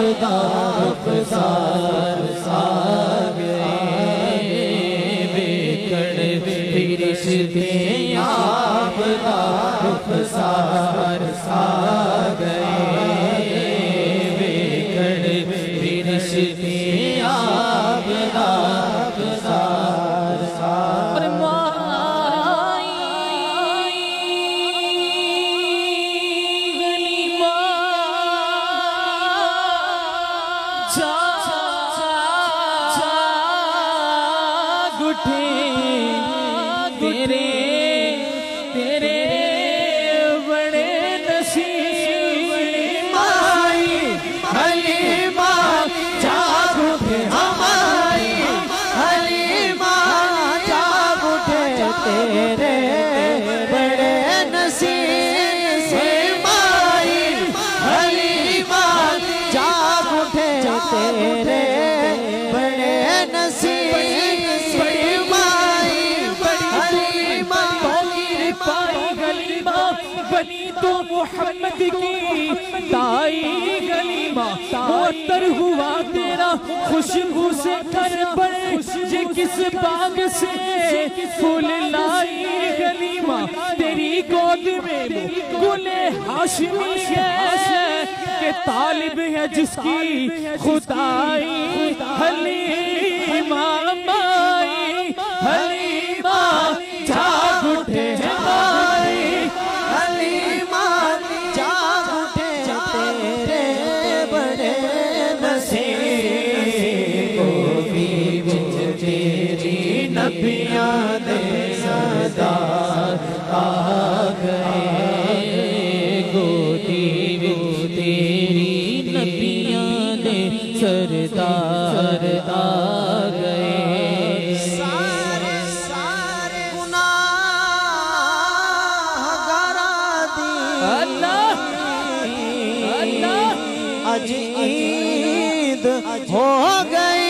रुखसार आ गए बिकड़ रिश्ते आपदा रुखसार आ गए बिकड़ रिश्ते आपदा रुखसार मोहम्मद की ताई गलीमा मुअत्तर हुआ तेरा खुशबू से कर पर ये किस बाग से फूल लाई गलीमा तेरी गोद में गुले हाशमी है के तालिब है जिसकी खुदाई हलीमा माई हलीमा जाग उठे माई नबियाँ दे सरदार आ गए गोदी तेरी नबियाँ दे सरदार आ गए सारे सारे गुनाहगारा दी अल्लाह अल्लाह आज ईद हो गई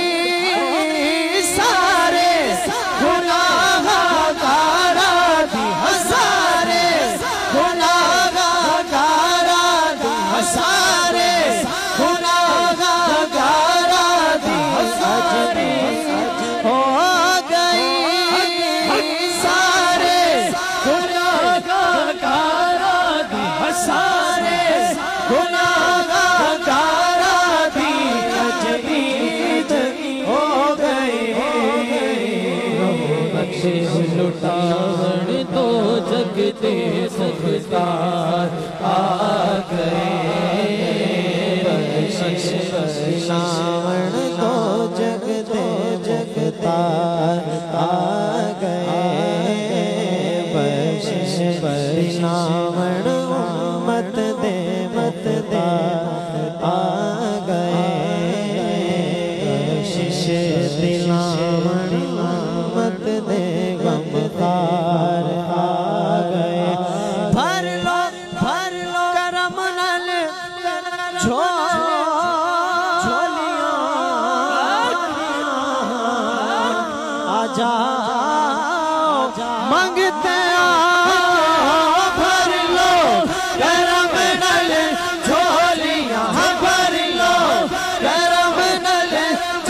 लुटावण तो जगते सरदार आ गए श्रावण तो जगते जगतार आ गए बख्शिश श्रावण मत दे आ गए बख्शिश दिलावण मत दे गमकार आ गए भर लो करम नल झोलियां आ जाओ मांगते भर लो करम नल झोलियां भर लो करम नल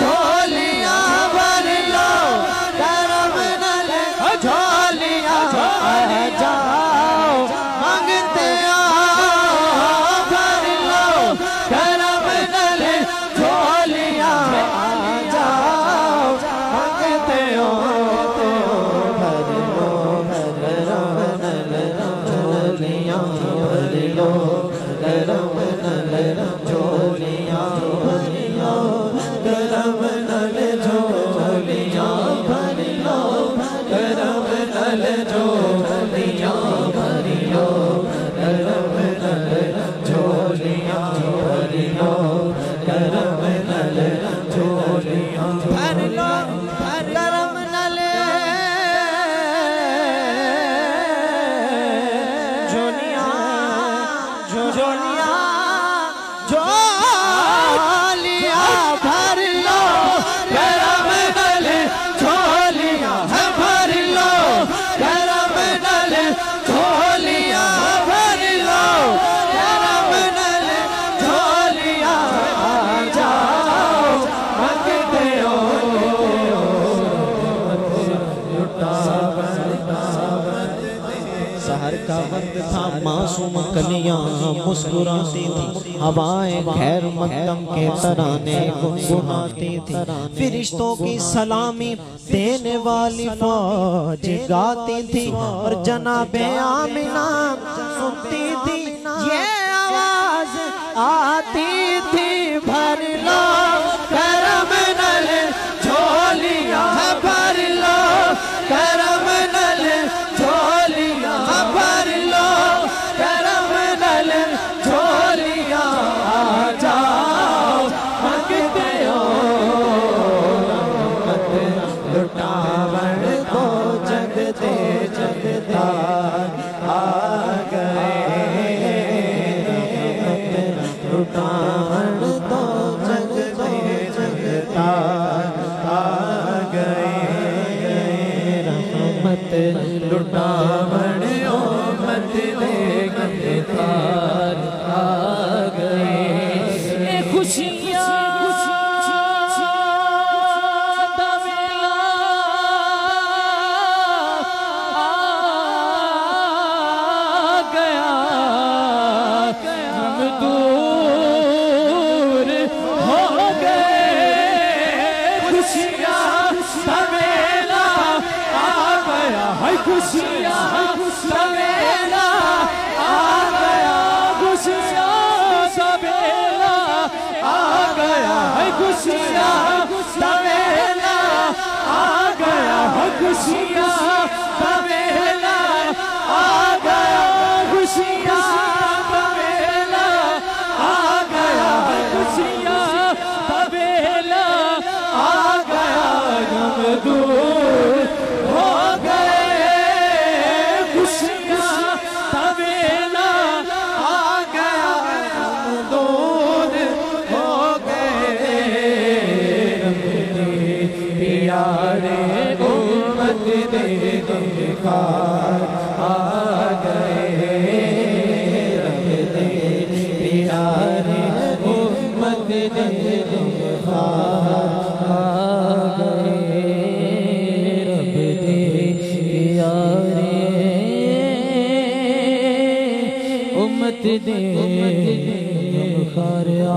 झोलियां भर लो करम नल झोलियां आ जाओ मांगते भर लो करम नल झोलियां आ जाओ मांगते भर लो करम नल झोलियां भर लो करम नल झोलियां भर लो करम नल झोलियां भर लो करम नल झोलियां भर लो करम नल झोलियां भर लो करम नल झोलियां भर लो करम नल झोलियां झोलियां झोलियां भर लो करम नल झोलियां भर लो करम नल झोलियां भर लो करम नल झोलियां आ वक्त था मासूम कलियां मुस्कुराती थी, हवाएं खैर मकदम के तराने गुनगुनाती थी, फिरिश्तों की सलामी देने वाली फौज गाती थी और जनाबे आमिना सुनती थी ये आवाज आती थी, भर लो करम नल झोलियां, भर लो करम नल झोलियां, भर लो करम नल झोलियां, आ जाओ मंगते हो रहमत लुटावन को जग दे जगदार आ गए, रहमत लुटावन तो जग दे जगदार आ गए, रहमत लुटावन उम्मत दे जगदार आ गए। खुशियाँ खुशियाँ सवेला आ गया, खुशियाँ सवेला आ गया है, खुशियाँ सवेला आ गया है, खुशियाँ सवेला आ गया, खुशियाँ सवेला आ गया है, खुशियाँ सवेला आ गया, गम दूर हो गए, आ गए, रब दे प्यारे उम्मत दे बुखार आ गए, रब दे प्यारे उम्मत दे बुखार आ